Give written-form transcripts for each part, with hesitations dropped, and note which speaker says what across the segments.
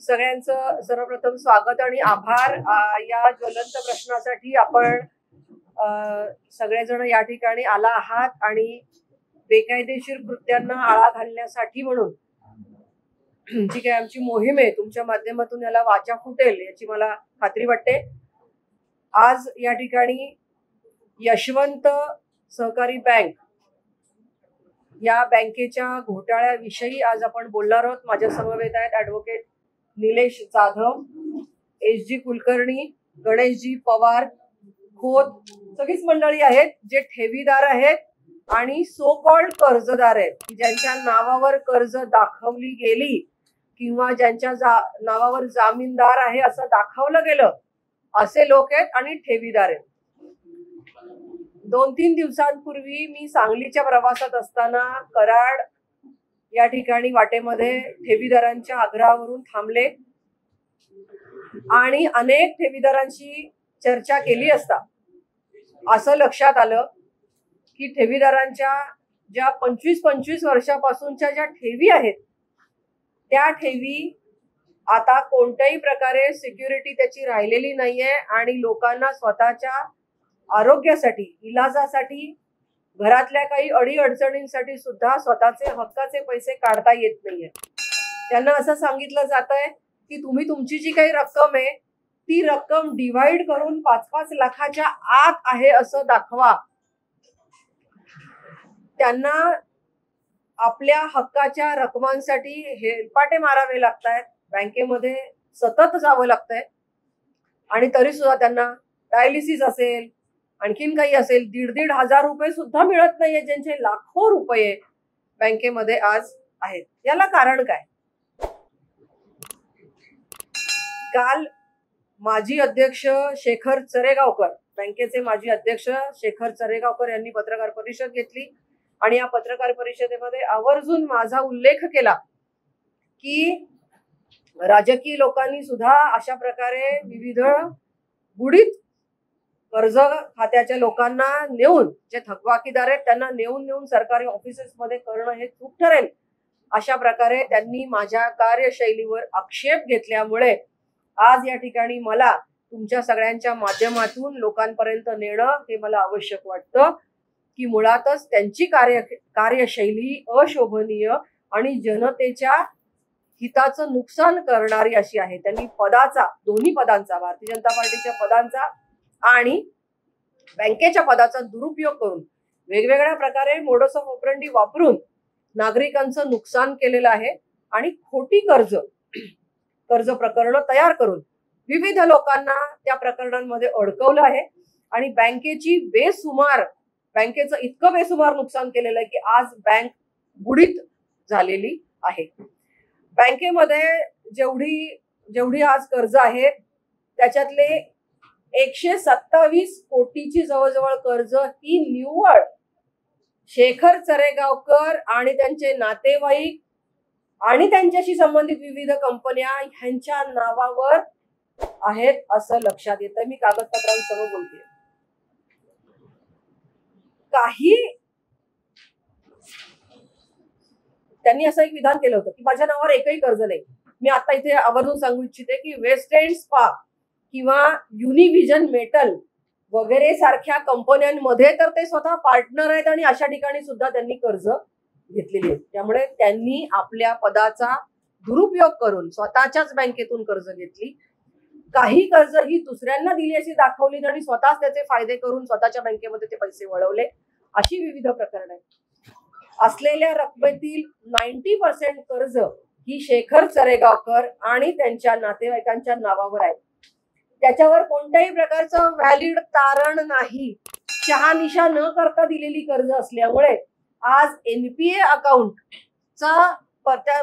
Speaker 1: सगळ्यांचं सर्वप्रथम स्वागत आणि आभार। या ज्वलंत प्रश्नासाठी आपण सगळेजण या ठिकाणी आला आहात आणि बेकायदेशीर कृत्यांना आळा घालण्यासाठी म्हणून जी काही आमची मोहीम आहे तुमच्या माध्यमातून याला वाचा फुटेल याची मला खात्री वाटते। आज या ठिकाणी यशवंत सहकारी बँक या बँकेच्या घोटाळ्याविषयी आज आपण बोलणार आहोत। माझ्या समवेत आहेत ॲडव्होकेट निलेश जाधव, एस.जी. कुलकर्णी, गणेशजी पवार, खोत, सगळीच मंडळी आहेत जे ठेवीदार आहेत आणि सो कॉल्ड कर्जदार आहेत, ज्यांच्या नावावर कर्ज दाखवली गेली किंवा ज्यांच्या नावावर जामीनदार आहे असं दाखवलं गेलं असे लोक आहेत आणि ठेवीदार आहेत। 2-3 दिवसांपूर्वी मी सांगलीच्या प्रवासात असताना कराड या ठिकाणी वाटेमध्ये ठेवीदारांच्या आग्रहावरून थांबले आणि अनेक ठेवीदारांशी चर्चा केली असता असं लक्षात आलं की ठेवीदारांच्या ज्या 25-25 वर्षापासूनच्या ज्या ठेवी आहेत त्या ठेवी आता कोणत्याही प्रकारे सिक्युरिटी त्याची राहिलेली नाहीये आणि लोकांना स्वतःच्या आरोग्यासाठी, इलाजासाठी, घरातल्या काही अडीअडचणींसाठी सुद्धा स्वतःचे हक्काचे पैसे काढता येत नाहीये। त्यांना असं सांगितलं जात आहे की तुम्ही तुमची जी काही रक्कम आहे ती रक्कम डिवाइड करून 5-5 लाखाच्या आत आहे असं दाखवा। त्यांना आपल्या हक्काच्या रकमांसाठी हेलपाटे मारावे लागतायत, बँकेमध्ये सतत जावं लागतंय आणि तरी सुद्धा त्यांना डायलिसिस असेल, आणखीन काही असेल, 1,500 हजार रुपये सुद्धा मिळत नाहीये, ज्यांचे लाखो रुपये बँकेमध्ये आज आहेत। याला कारण काय? काल माजी अध्यक्ष शेखर चरेगावकर, बँकेचे माजी अध्यक्ष शेखर चरेगावकर यांनी पत्रकार परिषद घेतली आणि या पत्रकार परिषदेमध्ये आवर्जून माझा उल्लेख केला की राजकीय लोकांनी सुद्धा अशा प्रकारे विविध बुडीत कर्ज खात्याच्या लोकांना नेऊन, जे थकबाकीदार आहेत त्यांना नेऊन सरकारी ऑफिसेसमध्ये करणं हे चूक ठरेल अशा प्रकारे त्यांनी माझ्या कार्यशैलीवर आक्षेप घेतल्यामुळे आज या ठिकाणी मला तुमच्या सगळ्यांच्या माध्यमातून लोकांपर्यंत नेणं हे मला आवश्यक वाटतं की मुळातच त्यांची कार्यशैली अशोभनीय आणि जनतेच्या हिताचं नुकसान करणारी अशी आहे। त्यांनी पदाचा, दोन्ही पदांचा, भारतीय जनता पार्टीच्या पदांचा आणि बँकेच्या पदाचा दुरुपयोग करून वेगवेगळ्या प्रकारे मोडस ऑफ ऑपरेंडी वापरून नागरिकांचं नुकसान केलेलं आहे आणि खोटी कर्ज प्रकरणं तयार करून विविध लोकांना त्या प्रकरणांमध्ये अडकवलं आहे आणि बँकेचं इतकं बेसुमार नुकसान केलेलं आहे की आज बँक बुडीत झालेली आहे। बँकेमध्ये जेवढी आज कर्ज आहेत त्याच्यातले 127 कोटीची जवळजवळ कर्ज ही निव्वळ शेखर चरेगावकर आणि त्यांचे नातेवाईक आणि त्यांच्याशी संबंधित विविध कंपन्या ह्यांच्या नावावर आहेत असं लक्षात येतं। मी कागदपत्रांसह बोलते। त्यांनी असं एक विधान केलं होतं की माझ्या नावावर एकही कर्ज नाही। मी आता इथे आवर्जून सांगू इच्छिते की वेस्ट एंड स्पा किंवा युनिव्हिजन मेटल वगैरे सारख्या कंपन्यांमध्ये तर ते स्वतः पार्टनर आहेत आणि अशा ठिकाणी सुद्धा त्यांनी कर्ज घेतलेली आहेत। त्यामुळे त्यांनी आपल्या पदाचा दुरुपयोग करून स्वतःच्याच बँकेतून कर्ज घेतली, काही कर्ज ही दुसऱ्यांना दिली अशी दाखवली आणि स्वतःच त्याचे फायदे करून स्वतःच्या बँकेमध्ये ते पैसे वळवले, अशी विविध प्रकरणे असलेल्या रकमेतील 90% कर्ज ही शेखर चरेगावकर आणि त्यांच्या नातेवाईकांच्या नावावर आहे। त्याच्यावर कोणत्याही प्रकारचं व्हॅलिड तारण नाही, शहानिशा न करता दिलेली कर्ज असल्यामुळे आज एनपीए अकाउंटचा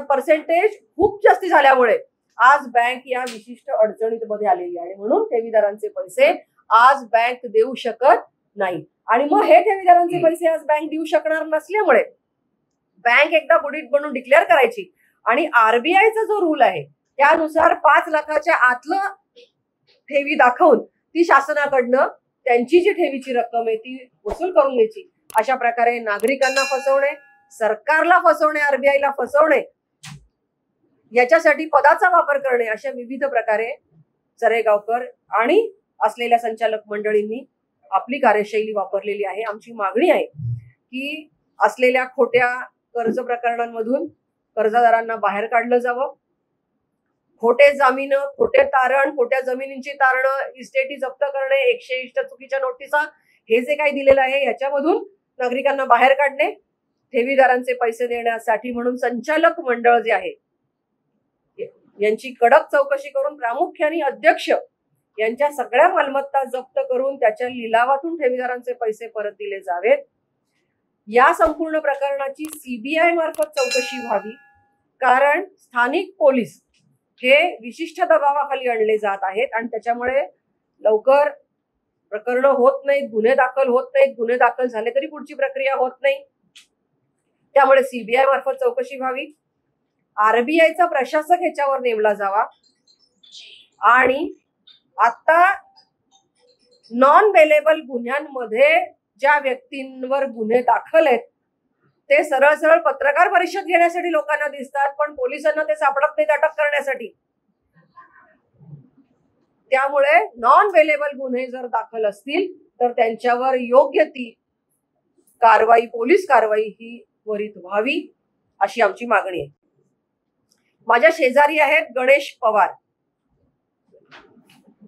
Speaker 1: पर्सेंटेज खूप जास्त झाल्यामुळे आज बँक या विशिष्ट अडचणीमध्ये आलेली आहे। म्हणून ठेवीदारांचे पैसे आज बँक देऊ शकत नाही आणि मग हे ठेवीदारांचे पैसे आज बँक देऊ शकणार नसल्यामुळे बँक एकदा बुडीत बनून डिक्लेअर करायची आणि आरबीआयचा जो रूल आहे त्यानुसार 5 लाखाच्या आतलं ठेवी दाखवून ती शासनाकडनं त्यांची जी ठेवीची रक्कम आहे ती वसूल करून घ्यायची। अशा प्रकारे नागरिकांना फसवणे, सरकारला फसवणे, आरबीआयला फसवणे याच्यासाठी पदाचा वापर करणे, अशा विविध प्रकारे चरेगावकर आणि असलेल्या संचालक मंडळींनी आपली कार्यशैली वापरलेली आहे. आमची मागणी आहे की असलेल्या खोट्या कर्ज प्रकरणांमधून कर्जदारांना बाहेर काढलं जावं. खोटे जामीन, खोटे तारण, खोट्या जमिनींची तारणं, इस्टेटी जप्त करणे, 101 चुकीच्या नोटिसा, हे जे काही दिलेलं आहे याच्यामधून नागरिकांना बाहेर काढणे, ठेवीदारांचे पैसे देण्यासाठी म्हणून संचालक मंडळ जे आहे यांची कडक चौकशी करून प्रामुख्याने अध्यक्ष यांच्या सगळ्या मालमत्ता जप्त करून त्याच्या लिलावातून ठेवीदारांचे पैसे परत दिले जावेत. या संपूर्ण प्रकरणाची सीबीआय मार्फत चौकशी व्हावी, कारण स्थानिक पोलीस हे विशिष्ट दबावाखाली आणले जात आहेत आणि त्याच्यामुळे लवकर प्रकरण होत नाहीत, गुन्हे दाखल होत नाहीत. गुन्हे दाखल झाले तरी पुढची प्रक्रिया होत नाही. त्यामुळे सीबीआय मार्फत चौकशी व्हावी. आरबीआयचा प्रशासक ह्याच्यावर नेमला जावा आणि आता नॉन बेलेबल गुन्ह्यांमध्ये ज्या व्यक्तींवर गुन्हे दाखल आहेत ते सरळ सरळ पत्रकार परिषद घेण्यासाठी लोकांना दिसतात, पण पोलिसांना ते सापडत नाहीत अटक करण्यासाठी. त्यामुळे नॉन बेलेबल गुन्हे जर दाखल असतील तर त्यांच्यावर योग्य ती कारवाई, पोलीस कारवाई ही त्वरित व्हावी, अशी आमची मागणी आहे. माझ्या शेजारी आहेत गणेश पवार.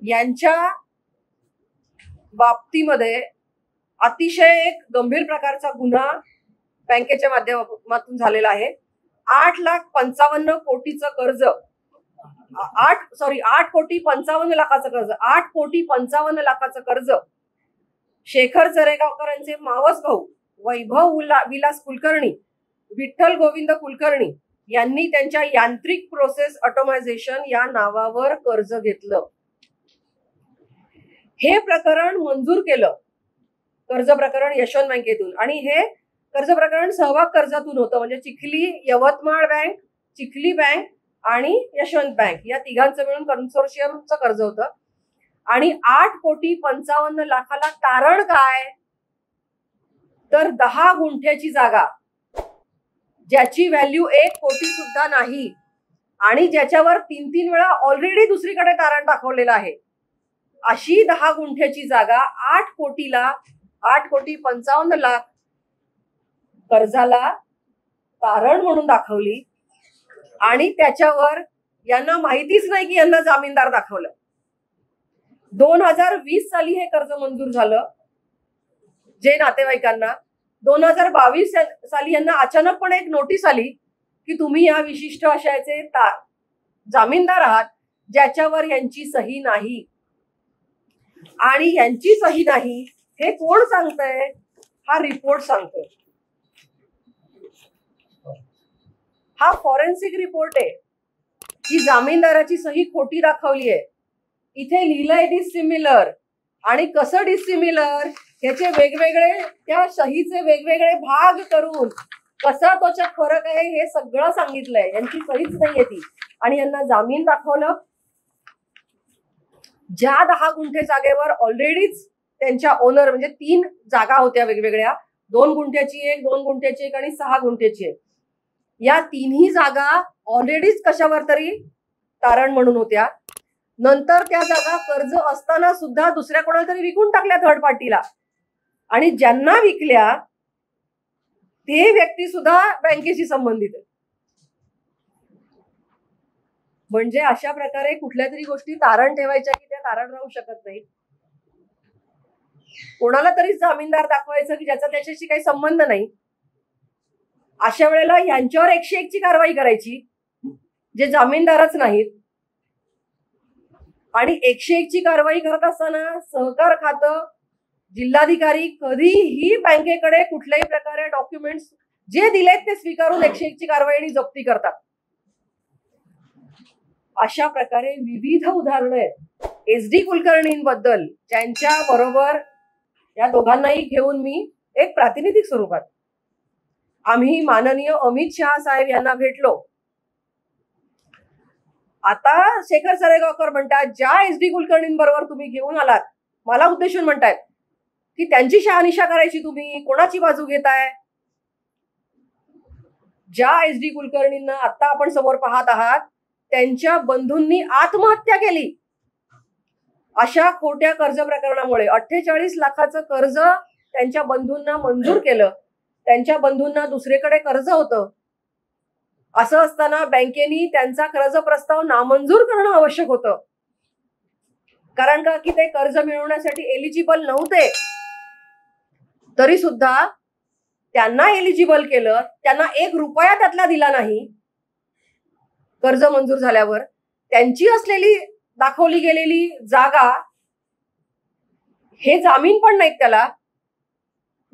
Speaker 1: यांच्या बाबतीमध्ये अतिशय एक गंभीर प्रकारचा गुन्हा बँकेच्या माध्यमातून झालेला आहे. 8,55,00,000 कोटीचं कर्ज, 8,55,00,000 कर्ज, 8,55,00,000 कर्ज शेखर चरेगावकर यांचे मावस भाऊ वैभव विलास कुलकर्णी, विठ्ठल गोविंद कुलकर्णी यांनी त्यांच्या यांत्रिक प्रोसेस ऑटोमायझेशन या नावावर कर्ज घेतलं. हे प्रकरण मंजूर केलं, कर्ज प्रकरण यशवंत बँकेतून, आणि हे कर्ज प्रकरण सहभाग कर्जातून होतं. म्हणजे चिखली यवतमाळ बँक, चिखली बँक आणि यशवंत बँक या तिघांचं मिळून कन्सोर्शियमचं कर्ज होतं. आणि 8,55,00,000 तारण काय, तर 10 गुंठ्याची जागा, ज्याची व्हॅल्यू 1 कोटी सुद्धा नाही आणि ज्याच्यावर 3-3 वेळा ऑलरेडी दुसरीकडे तारण दाखवलेलं आहे, अशी 10 गुंठ्याची जागा 8,55,00,000 कर्जाला तारण म्हणून दाखवली आणि त्याच्यावर यांना माहितीच नाही की यांना जामीनदार दाखवलं. 2020 साली हे कर्ज मंजूर झालं जे नातेवाईकांना. 2022 साली यांना अचानकपणे एक नोटीस आली की तुम्ही या विशिष्ट आशयाचे जामीनदार आहात, ज्याच्यावर यांची सही नाही. आणि यांची सही नाही हे कोण सांगतंय, हा रिपोर्ट सांगतोय. हा फॉरेन्सिक रिपोर्ट आहे की जामीनदाराची सही खोटी दाखवली आहे. इथे लिहिलंय डिसिमिलर, आणि कसं डिसिमिलर, ह्याचे वेगवेगळे, त्या सहीचे वेगवेगळे भाग करून कसा त्याच्यात फरक आहे हे सगळं सांगितलंय. यांची सहीच नाहीये ती, आणि यांना जामीन दाखवलं. ज्या 10 गुंठे जागेवर ऑलरेडीच त्यांच्या ओनर, म्हणजे 3 जागा होत्या वेगवेगळ्या, 2 गुंठ्याची एक, 2 गुंठ्याची एक आणि 6 गुंठ्याची एक. या तिन्ही जागा ऑलरेडीच कशावर तरी तारण म्हणून होत्या. नंतर त्या जागा कर्ज असताना सुद्धा दुसऱ्या कोणाला तरी विकून टाकल्या थर्ड पार्टीला, आणि ज्यांना विकल्या ते व्यक्ती सुद्धा बँकेशी संबंधित आहे. म्हणजे अशा प्रकारे कुठल्या तरी गोष्टी तारण ठेवायच्या की त्या तारण राहू शकत नाही. कोणाला तरी जामीनदार दाखवायचं की ज्याचा त्याच्याशी काही संबंध नाही. अशा वेळेला यांच्यावर 101 ची कारवाई करायची जे जामीनदारच नाहीत. आणि 101 ची कारवाई करत असताना सहकार खातं, जिल्हाधिकारी कधीही बँकेकडे कुठल्याही प्रकारे डॉक्युमेंट्स जे दिलेत ते स्वीकारून 101 ची कारवाई आणि जप्ती करतात. अशा प्रकारे विविध उदाहरणं आहेत. SD कुलकर्णींबद्दल, ज्यांच्या बरोबर या दोघांनाही घेऊन मी एक प्रातिनिधिक स्वरूपात आम्ही माननीय अमित शहा साहेब यांना भेटलो. आता शेखर चरेगावकर म्हणतात, ज्या SD कुलकर्णींबरोबर तुम्ही घेऊन आलात, मला उद्देशून म्हणतायत की त्यांची शहानिशा करायची, तुम्ही कोणाची बाजू घेताय. ज्या SD कुलकर्णींना आता आपण समोर पाहत आहात त्यांच्या बंधूंनी आत्महत्या केली अशा खोट्या कर्ज प्रकरणामुळे. 48 लाखाचं कर्ज त्यांच्या बंधूंना मंजूर केलं. त्यांच्या बंधूंना दुसरीकडे कर्ज होतं. असं असताना बँकेने त्यांचा कर्ज प्रस्ताव नामंजूर करणं आवश्यक होतं. कारण का की ते कर्ज मिळवण्यासाठी एलिजिबल नव्हते. तरी सुद्धा त्यांना एलिजिबल केलं. त्यांना 1 रुपया त्यातला दिला नाही. कर्ज मंजूर झाल्यावर त्यांची असलेली दाखवली गेलेली जागा हे जामीन पण नाहीत त्याला.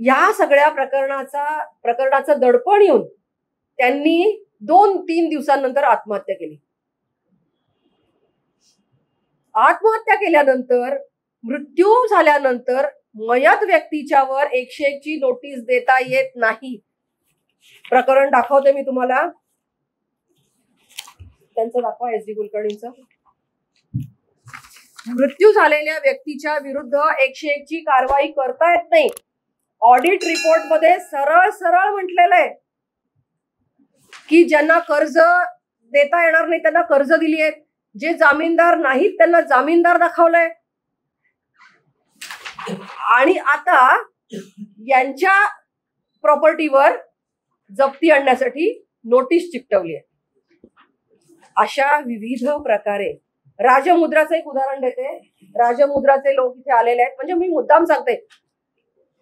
Speaker 1: या सगळ्या प्रकरणाचं दडपण येऊन त्यांनी 2-3 दिवसांनंतर आत्महत्या केली. आत्महत्या केल्यानंतर मृत्यू झाल्यानंतर मयत व्यक्तीच्यावर 101 ची नोटीस देता येत नाही. प्रकरण दाखवते मी तुम्हाला. त्यांचं दाखवा SD कुलकर्णींचं. मृत्यू झालेल्या व्यक्तीच्या विरुद्ध 101 ची कारवाई करता येत नाही. ऑडिट रिपोर्ट मध्ये सरळ म्हटलेलं आहे की ज्यांना कर्ज देता येणार नाही त्यांना कर्ज दिली आहेत. जे जामीनदार नाहीत त्यांना जामीनदार दाखवलंय. आणि आता यांच्या प्रॉपर्टीवर जप्ती आणण्यासाठी नोटीस चिकटवली आहे. अशा विविध प्रकारे राजमुद्राचं एक उदाहरण देते. राजमुद्राचे लोक इथे आलेले आहेत. म्हणजे मी मुद्दाम सांगते,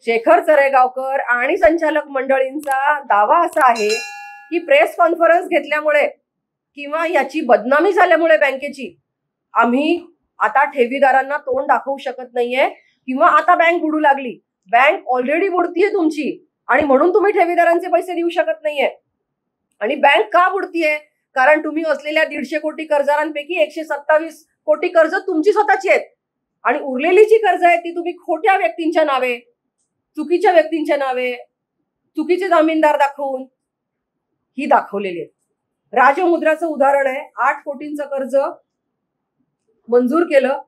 Speaker 1: शेखर चरेगावकर आणि संचालक मंडळींचा दावा असा आहे की प्रेस कॉन्फरन्स घेतल्यामुळे किंवा याची बदनामी झाल्यामुळे बँकेची आम्ही आता ठेवीदारांना तोंड दाखवू शकत नाहीये किंवा आता बँक बुडू लागली. बँक ऑलरेडी बुडतीये तुमची आणि म्हणून तुम्ही ठेवीदारांचे पैसे देऊ शकत नाहीये. आणि बँक का बुडतीये? कारण तुम्ही असलेल्या 150 कोटी कर्जदारांपैकी 127 कोटी कर्ज तुमची स्वतःची आहेत आणि उरलेली जी कर्ज आहेत ती तुम्ही खोट्या व्यक्तींच्या नावे, चुकीच्या व्यक्तींच्या नावे, चुकीचे जामीनदार दाखवून ही दाखवलेली आहेत. राजमुद्राचं उदाहरण आहे. 8 कोटींचं कर्ज मंजूर केलं.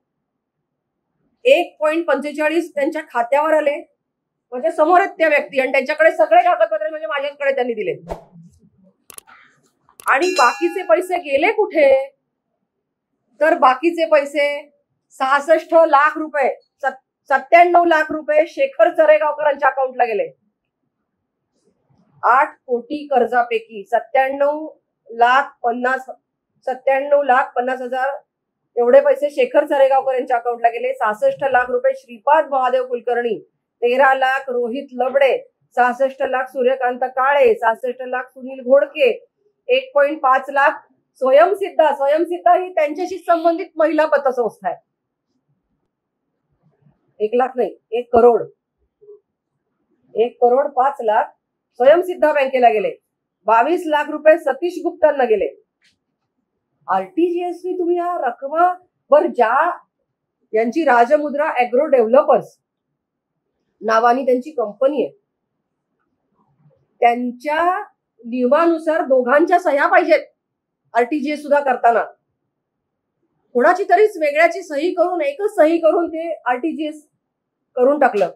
Speaker 1: 1.45 त्यांच्या खात्यावर आले. म्हणजे समोर आहेत त्या व्यक्ती आणि त्यांच्याकडे सगळे कागदपत्र म्हणजे माझ्याकडे त्यांनी दिले. आणि बाकीचे पैसे गेले कुठे? तर बाकीचे पैसे 66 लाख रुपये, 97 लाख रुपये शेखर चरेगावकरांच्या अकाउंटला गेले. 8 कोटी कर्जापैकी 97 लाख 50 हजार एवढे पैसे शेखर चरेगावकर यांच्या अकाउंटला गेले. 66 लाख रुपये श्रीपाद महादेव कुलकर्णी, 13 लाख रोहित लबडे, 66 लाख सूर्यकांत काळे, 66 लाख सुनील घोडके, 1.5 लाख स्वयंसिद्धा ही त्यांच्याशी संबंधित महिला पतसंस्था आहे. 1 लाख नाही, 1 करोड 5 लाख स्वयंसिद्धा बँकेला गेले. 22 लाख रुपये सतीश गुप्तांना गेले. RTGS तुम्ही या रकमावर ज्या यांची राजमुद्रा ॲग्रो डेव्हलपर्स नावानी त्यांची कंपनी आहे त्यांच्या नियमानुसार दोघांच्या सह्या पाहिजेत. RTGS सुद्धा करताना कोणाची तरीच वेगळ्याची सही करून एकच सही करून ते RTGS करून टाकलं.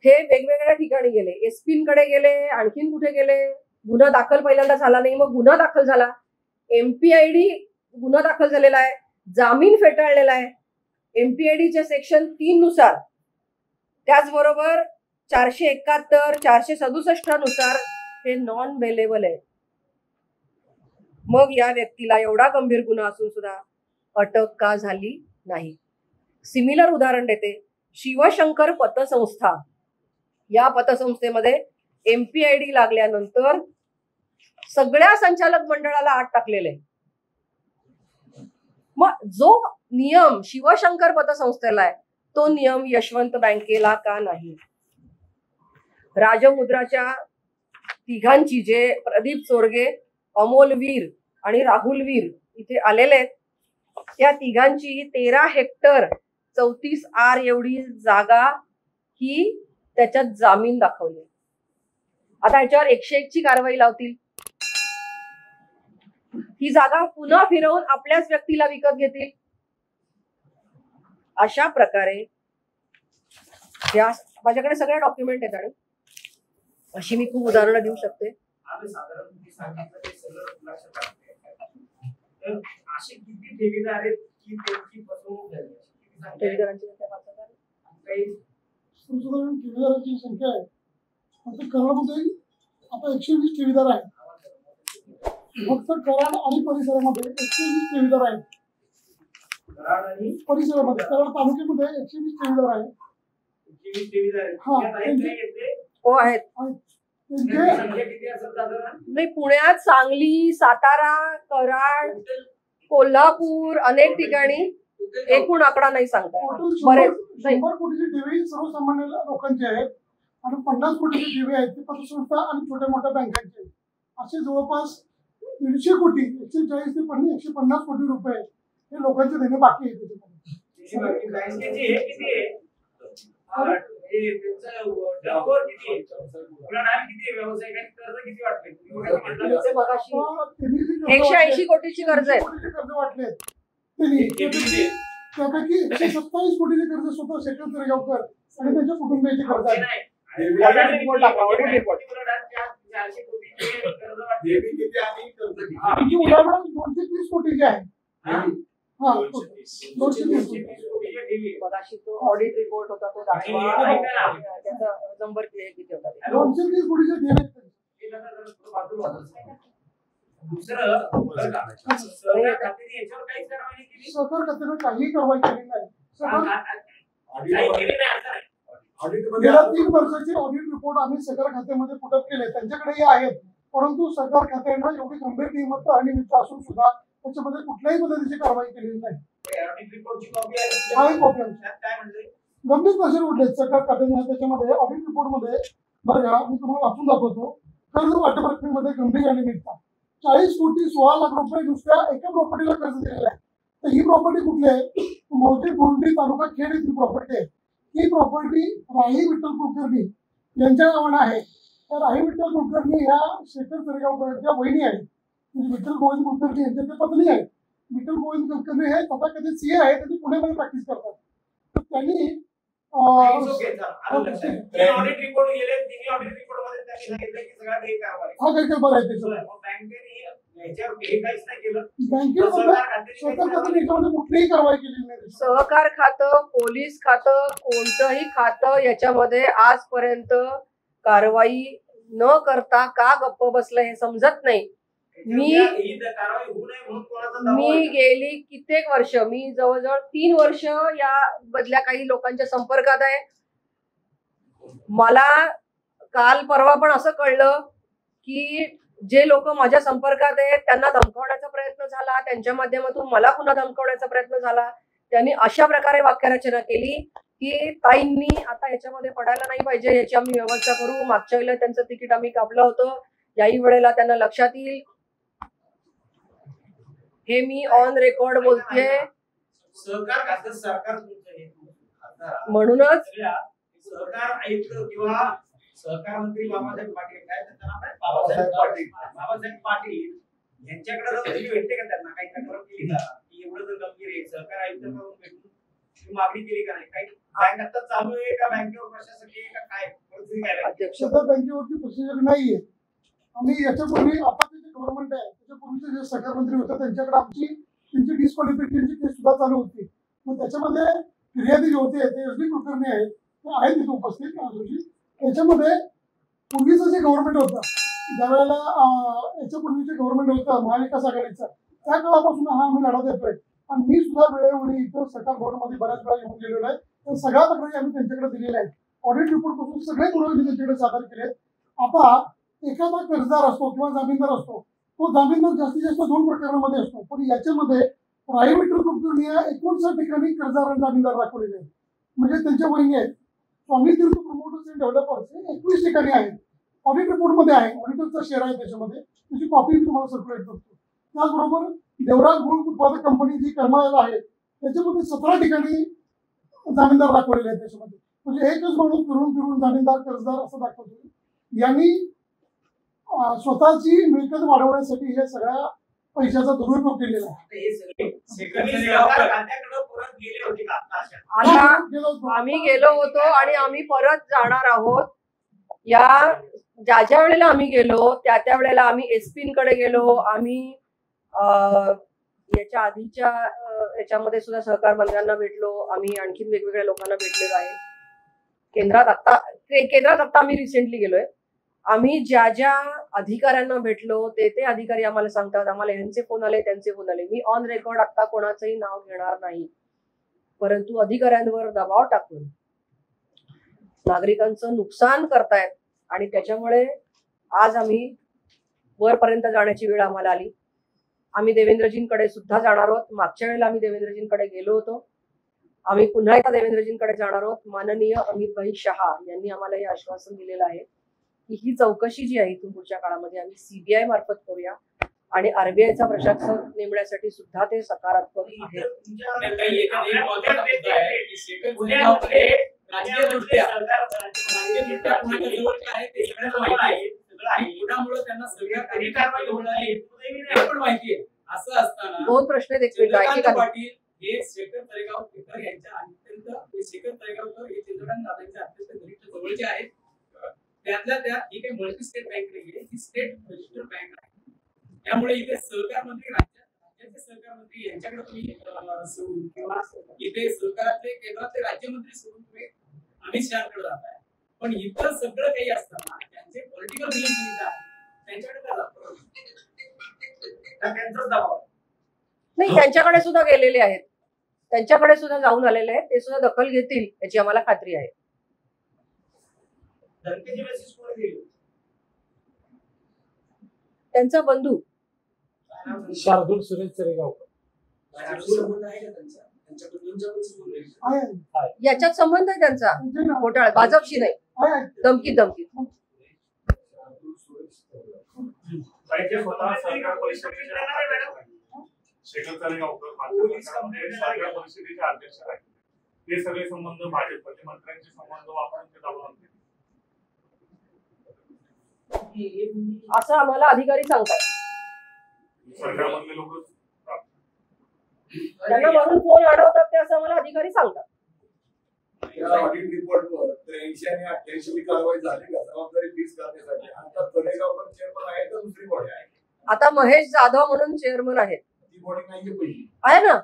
Speaker 1: हे वेगवेगळ्या ठिकाणी गेले. एसपींकडे गेले, आणखीन कुठे गेले. गुन्हा दाखल पहिल्यांदा झाला नाही, मग गुन्हा दाखल झाला. MPID गुन्हा दाखल झालेला आहे, जामीन फेटाळलेला आहे MPIDच्या सेक्शन 3 नुसार. त्याचबरोबर 471, 467 नुसार हे नॉन बेलेबल आहे. मग या व्यक्तीला एवढा गंभीर गुन्हा असून सुद्धा अटक का झाली नाही? सिमिलर उदाहरण देते. शिवशंकर पतसंस्था, या पतसंस्थेमध्ये MPID लागल्यानंतर सगळ्या संचालक मंडळाला आत टाकलेले. मग जो नियम शिवशंकर पतसंस्थेला आहे तो नियम यशवंत बँकेला का नाही? राजमुद्राच्या तिघांची, जे प्रदीप चोरगे, अमोल वीर आणि राहुल वीर इथे आलेले आहेत, त्या तिघांची 13 हेक्टर 34 आर एवढी जागा ही त्याच्यात जामीन दाखवली. आता याच्यावर 101 ची कारवाई लावतील. ही जागा पुन्हा फिरवून आपल्याच व्यक्तीला विकत घेतील. अशा प्रकारे माझ्याकडे सगळे डॉक्युमेंट आहेत आणि अशी मी खूप उदाहरणं देऊ शकते.
Speaker 2: असे किती ठेवीदार आहेत की त्यांची फसवणूक झाली?
Speaker 1: ठेवीदारांची
Speaker 3: ठेवीदारांची संख्या आहे फक्त कराडमध्ये आता 120 ठेवीदार आहेत. फक्त कराड आणि परिसरामध्ये 120 ठेवीदार आहेत.
Speaker 2: कराड आणि
Speaker 3: परिसरामध्ये कराड तालुक्यामध्ये 120 ठेवीदार आहेत.
Speaker 2: 120 ठेवीदार
Speaker 3: हा,
Speaker 1: हो आहेत.
Speaker 3: त्यांचे
Speaker 2: संख्या किती असेल साधारण?
Speaker 1: नाही, पुण्यात सांगली, सातारा, कराड, कोल्हापूर अनेक ठिकाणी एकूण आकडा नाही सांगता
Speaker 3: टोटल
Speaker 1: बरेच
Speaker 3: 100 कोटीची ठेवी सर्वसामान्य लोकांची आहेत आणि 50 कोटीची ठेवी आहेत ती पतसंस्था आणि छोट्या मोठ्या बँकांची आहेत. असे जवळपास 150 कोटी 140 ते 150 कोटी रुपये हे लोकांचे देणे बाकी आहे त्याच्यामध्ये.
Speaker 2: बँकेची हे किती आहे? हे त्यांचं टर्नओव्हर किती आहे? उलाढाल किती आहे? व्यावसायिकांनी कर्ज किती वाटले?
Speaker 1: त्यांचे मगाशी
Speaker 3: त्यांनी जी कर्ज
Speaker 1: 180 कोटीची कर्ज आहे.
Speaker 3: कोटीचे कर्ज वाटले त्यापैकी 127 कोटीचे कर्ज स्वतः शेखर तरेगावकर आणि त्यांच्या कुटुंबियाचे कर्ज आहे. आमची उलाढाल 230 कोटीची आहे. हा 230 कोटी.
Speaker 1: मगाशी तो ऑडिट रिपोर्ट होता तो दाखवा, त्याचा नंबर किती होता ते.
Speaker 3: 230 कोटीचे ठेवी आहेत. सहकार खात्याने काही कारवाई केली नाही. गेल्या 3 वर्षाचे ऑडिट रिपोर्ट आम्ही सहकार खात्यामध्ये पुटअप केले, त्यांच्याकडेही आहेत. परंतु सहकार खात्याने एवढी गंभीर नियमित आणि मित्र असून सुद्धा त्याच्यामध्ये कुठल्याही पद्धतीची कारवाई केलेली नाही. गंभीर प्रश्न उठले सहकार खात्याने त्याच्यामध्ये ऑडिट रिपोर्ट मध्ये. बघा मी तुम्हाला वाचून दाखवतो. कर्ज वाटप रकमेमध्ये गंभीर अनियमितता 40 कोटी 16 लाख रुपये नुसत्या एका प्रॉपर्टीला कर्ज दिलेलं आहे. तर ही प्रॉपर्टी कुठली आहे? मौजे बोर्डी तालुका खेड येथील प्रॉपर्टी आहे. ही प्रॉपर्टी राही विठ्ठल कुलकर्णी यांच्या नावाने आहे. त्या राही विठ्ठल कुलकर्णी ह्या शेखर तरेगावकरांच्या वहिनी आहेत. म्हणजे विठ्ठल गोविंद कुलकर्णी यांच्या ते पत्नी आहेत. विठ्ठल गोविंद कुलकर्णी हे तथाकथित सीए आहेत आणि पुण्यामध्ये प्रॅक्टिस करतात. तर त्यांनी
Speaker 2: ऑडिट रिपोर्ट गेले, तिन्ही ऑडिट रिपोर्ट मध्ये त्यांनी सांगितलं की सगळ्या गैरकारभार
Speaker 3: हा गैरकारभार आहे त्याच्यावर.
Speaker 2: बँकेने याच्यावर हे काहीच नाही केलं.
Speaker 3: बँकेने कुठलीही कारवाई केलेली नाही.
Speaker 1: सहकार खातं, पोलीस खातं, कोणतंही खातं याच्यामध्ये आजपर्यंत कारवाई न करता का गप्प बसलं हे समजत नाही. मी गेली कित्येक वर्ष, मी जवळजवळ 3 वर्ष या बदल्या काही लोकांच्या संपर्कात आहे. मला काल परवा पण असं कळलं की जे लोक माझ्या संपर्कात आहेत त्यांना धमकावण्याचा प्रयत्न झाला, त्यांच्या माध्यमातून मला पुन्हा धमकावण्याचा प्रयत्न झाला. त्यांनी अशा प्रकारे वाक्यरचना केली की ताईंनी आता याच्यामध्ये पडायला नाही पाहिजे, याची आम्ही व्यवस्था करू. मागच्या वेळेला त्यांचं तिकीट आम्ही कापलं होतं, याही वेळेला त्यांना लक्षात येईल. हे मी ऑन रेकॉर्ड बोलतेय.
Speaker 2: सहकार खातं सरकार
Speaker 1: म्हणूनच
Speaker 2: सहकार आयुक्त किंवा सहकार मंत्री बाबासाहेब पाटील काय बाबासाहेब पाटील यांच्याकडे जर भेटते का? त्यांना काही तक्रार केली का की एवढं जर गंभीर आहे सहकार आयुक्तांकडून भेटून मागणी केली का नाही? काही बँक आता चालू आहे का? बँकेवर प्रशासकीय का काय परिस्थिती काय?
Speaker 3: अध्यक्ष बँकेवरती प्रोसिजर नाहीये. आम्ही याच्यापूर्वी आता जे गव्हर्नमेंट आहे त्याच्यापूर्वीचे जे सहकार मंत्री होते त्यांच्याकडे त्यांची डिस्क्वालिफिकेशनची केस सुद्धा चालू होती. मग त्याच्यामध्ये फिर्यादी जे होते ते एस.डी. कुलकर्णी आहेत, ते आहेत तिथे उपस्थित आज रोजी. याच्यामध्ये पूर्वीचं जे गव्हर्नमेंट होतं ज्यावेळेला याच्यापूर्वीचे गव्हर्नमेंट होतं महाविकास आघाडीचं, त्या काळापासून हा आम्ही लढा देतोय. आणि मी सुद्धा वेळोवेळी इथं सरकार भवनमध्ये बऱ्याच वेळा येऊन गेलेलो आहे. तर सगळ्या तक्रारी आम्ही त्यांच्याकडे दिलेल्या आहेत. ऑडिट रिपोर्ट पासून सगळे पुरावे मी त्यांच्याकडे सादर केले. आता एखादा कर्जदार असतो किंवा जामीनदार असतो, तो जामीनदार जास्तीत जास्त 2 प्रकारांमध्ये असतो. पण याच्यामध्ये राही विठ्ठल कुलकर्णी या 59 ठिकाणी कर्जदार आणि जामीनदार दाखवलेले आहेत. म्हणजे त्यांच्या वहिनी आहेत. स्वामी तीर्थ प्रमोटर्स अँड डेव्हलपर्स 21 ठिकाणी आहेत. ऑडिट रिपोर्ट मध्ये आहे, ऑडिटरचा शेअर आहे त्याच्यामध्ये, त्याची कॉपी मी तुम्हाला सर्क्युलेट करतो. त्याचबरोबर देवराज गुळ उत्पादक कंपनी जी करमाळ्याला आहे त्याच्यामध्ये 17 ठिकाणी जामीनदार दाखवलेले आहेत. त्याच्यामध्ये म्हणजे एकच माणूस फिरून फिरून जामीनदार कर्जदार असं दाखवतो. यांनी स्वतःची मिळकत वाढवण्यासाठी हे सगळ्या पैशाचा दुरुपयोग केलेला आहे.
Speaker 1: आम्ही गेलो होतो आणि आम्ही परत जाणार आहोत. या ज्या वेळेला आम्ही गेलो त्या वेळेला आम्ही एसपींकडे गेलो, आम्ही याच्या आधीच्या याच्यामध्ये सुद्धा सहकार मंत्र्यांना भेटलो, आम्ही आणखीन वेगवेगळ्या लोकांना भेटलेलो आहे. केंद्रात आता आम्ही रिसेंटली गेलोय. आम्ही ज्या अधिकाऱ्यांना भेटलो ते अधिकारी आम्हाला सांगतात आम्हाला यांचे फोन आले त्यांचे फोन आले. मी ऑन रेकॉर्ड आता कोणाचंही नाव घेणार नाही, परंतु अधिकाऱ्यांवर दबाव टाकून नागरिकांचं नुकसान करतायत आणि त्याच्यामुळे आज आम्ही वरपर्यंत जाण्याची वेळ आम्हाला आली. आम्ही देवेंद्रजींकडे सुद्धा जाणार आहोत. मागच्या वेळेला आम्ही देवेंद्रजींकडे गेलो होतो, आम्ही पुन्हा एकदा देवेंद्रजींकडे जाणार आहोत. माननीय अमितभाई शहा यांनी आम्हाला हे आश्वासन दिलेलं आहे की ही चौकशी जी आहे इथून पुढच्या काळामध्ये आम्ही सीबीआय मार्फत करूया आणि आरबीआयचा प्रशासक नेमण्यासाठी सुद्धा ते सकारात्मक आहे.
Speaker 4: असं असताना
Speaker 1: दोन प्रश्न आहेत एकमेकांना.
Speaker 4: पाटील हे शेखर तळेगाव केकर यांच्या अत्यंत शेखर तळेगावकर हे चंद्रकांत दादांच्या अत्यंत घनिष्ठ जवळचे आहेत. त्यातल्या त्यात ही काही मल्टी स्टेट बँक नाही, ही स्टेट रजिस्टर बँक आहे. त्यामुळे इथे सहकार मंत्री राज्याचे सहकार मंत्री यांच्याकडे तुम्ही सोडून किंवा इथे सहकारातले केंद्रातले राज्यमंत्री सोडून तुम्ही अमित शहाकडे जाताय. पण इतर सगळं काही असताना त्यांचे पॉलिटिकल रिलेशन त्यांच्याकडे का जातो?
Speaker 2: त्यांचाच दबाव
Speaker 1: नाही, त्यांच्याकडे सुद्धा गेलेले आहेत, त्यांच्याकडे सुद्धा जाऊन आलेले आहेत, ते सुद्धा दखल घेतील याची आम्हाला खात्री आहे.
Speaker 2: धमकीचे मेसेज कोणी दिले?
Speaker 1: त्यांचा बंधू
Speaker 5: शार्दूल सुरेश चरेगावकर.
Speaker 1: याच्यात संबंध आहे त्यांचा घोटाळा, भाजपशी नाही, धमकी.
Speaker 6: शेखर तळेगावकर सहकार परिषदेचे अध्यक्ष आहेत. ते सगळे संबंध भाजपचे मंत्र्यांचे संबंध वापरून ते दाबून आणते
Speaker 1: असं आम्हाला अधिकारी सांगतात.
Speaker 6: सरकारमधले लोक
Speaker 1: त्यांना म्हणून फोन अडवतात ते असं आम्हाला अधिकारी सांगतात.
Speaker 7: ऑडिट रिपोर्टवर 83 आणि 88 कारवाई झाली का जबाबदारी फीस करण्यासाठी? आता तळेगावकर चेअरमन आहे तर दुसरी बॉडी आहे?
Speaker 1: आता महेश जाधव म्हणून चेअरमन आहेत.
Speaker 7: ती बॉडी नाहीये पहिली
Speaker 1: आहे ना,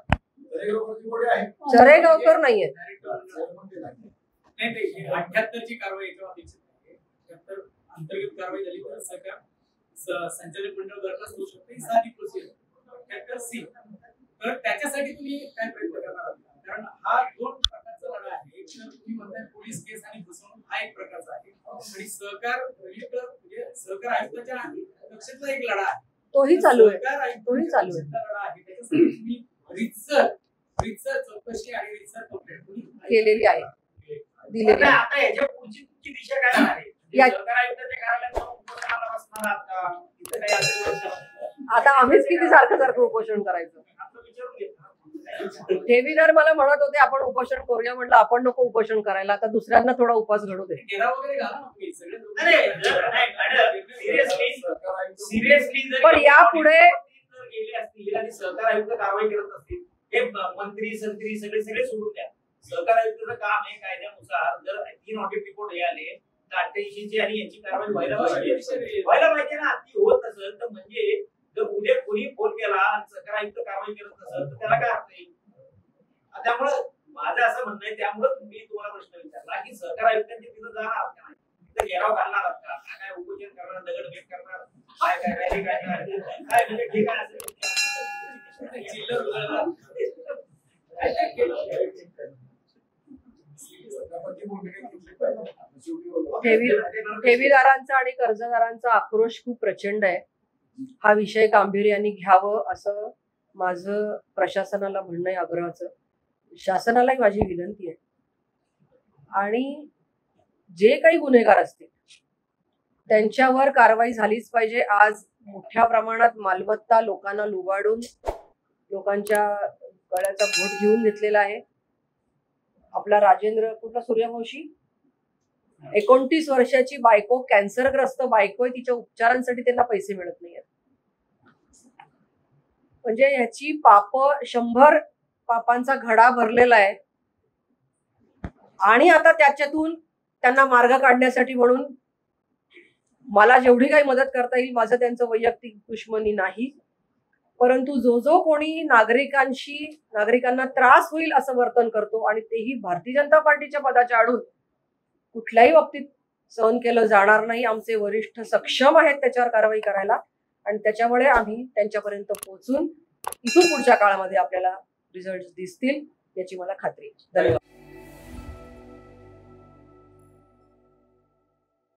Speaker 7: तळेगावकरची बॉडी आहे,
Speaker 1: चरेगावकर नाहीये.
Speaker 7: चेअरमन ते नाही.
Speaker 4: नाही 78 ची कारवाई याच्यावर अपेक्षित आहे. 78 अंतर्गत कारवाई झाली तर सरकार संचालक मंडळ बरखास्त होऊ शकते, साधी प्रोसिजर 78 सी. तर त्याच्यासाठी तुम्ही काय प्रयत्न करणार आहात? कारण हा दोन प्रकारचा लढा आहे. एक तर तुम्ही म्हणताय पोलीस केस आणि फसवणूक हा एक प्रकारचा आहे, आणि सहकार रजिस्टर म्हणजे सहकार आयुक्ताच्या कक्षेतला एक लढा आहे,
Speaker 1: तोही चालू आहे.
Speaker 4: सहकार आयुक्त
Speaker 1: तोही चालू आहे.
Speaker 4: लढा आहे. त्याच्यासाठी तुम्ही रीतसर चौकशी आणि रीतसर कंप्लेंट
Speaker 1: केलेली आहे, दिलेली आहे.
Speaker 2: आता याच्या पुढची दिशा काय आहे? सरकार आयुक्ताच्या कार्यालयात जाऊन उपोषणाला बसणार आहात का? इथं काही असेल
Speaker 1: आता आम्हीच किती सारखं उपोषण करायचं?
Speaker 2: आपलं विचारून घेतलं.
Speaker 1: ठेवीदार मला म्हणत होते आपण उपोषण करूया, म्हटलं आपण नको उपोषण करायला, आता दुसऱ्यांना थोडा उपवास घडू दे.
Speaker 4: घेरा वगैरे घाला ना तुम्ही सगळे
Speaker 2: सिरियसली जर
Speaker 1: पण यापुढे
Speaker 2: गेले असतील आणि सहकार आयुक्त कारवाई करत असतील, हे मंत्री संत्री सगळे सोडून द्या. सहकार आयुक्ताचं काम आहे कायद्यानुसार जर 3 ऑडिट रिपोर्ट हे आले तर 88 ची आणि यांची कारवाई व्हायला पाहिजे ना. ती होत नसेल तर म्हणजे जर उद्या कोणी फोन केला आणि सहकार आयुक्त कारवाई करत नसेल तर त्याला काय अर्थ येईल? त्यामुळे माझं असं म्हणणं आहे, त्यामुळे मी तुम्हाला प्रश्न विचारला की सहकार आयुक्तांची तिथं जाणार आहात का नाही, तिथं घेराव घालणार आहात का, काय उपोषण करणार, दगडफेक करणार, काय म्हणजे ठीक आहे असेल.
Speaker 1: ठेवीदारांचा आणि कर्जदारांचा आक्रोश खूप प्रचंड आहे. हा विषय गांभीर्याने घ्यावं असं माझं प्रशासनाला म्हणणं आहे, आग्रहाचं. शासनालाही माझी विनंती आहे. आणि जे काही गुन्हेगार असतील त्यांच्यावर कारवाई झालीच पाहिजे. आज मोठ्या प्रमाणात मालमत्ता लोकांना लुबाडून लोकांच्या गळ्याचा घोट घेऊन घेतलेला आहे. आपला राजेंद्र कुठला सूर्यवंशी 29 वर्षाची बायको, कॅन्सरग्रस्त बायको, तिच्या उपचारांसाठी त्यांना पैसे मिळत नाहीयेत. म्हणजे ह्याची पाप 100 पापांचा घडा भरलेला आहे. आणि आता त्याच्यातून त्यांना मार्ग काढण्यासाठी म्हणून मला जेवढी काही मदत करता येईल, माझं त्यांचं वैयक्तिक दुश्मनी नाही, परंतु जो कोणी नागरिकांना त्रास होईल असं वर्तन करतो आणि तेही भारतीय जनता पार्टीच्या पदाच्या आडून, कुठल्याही बाबतीत सहन केलं जाणार नाही. आमचे वरिष्ठ सक्षम आहेत त्याच्यावर कारवाई करायला आणि त्याच्यामुळे आम्ही त्यांच्यापर्यंत पोहोचून इथून पुढच्या काळामध्ये आपल्याला रिझल्ट दिसतील याची मला खात्री आहे. धन्यवाद.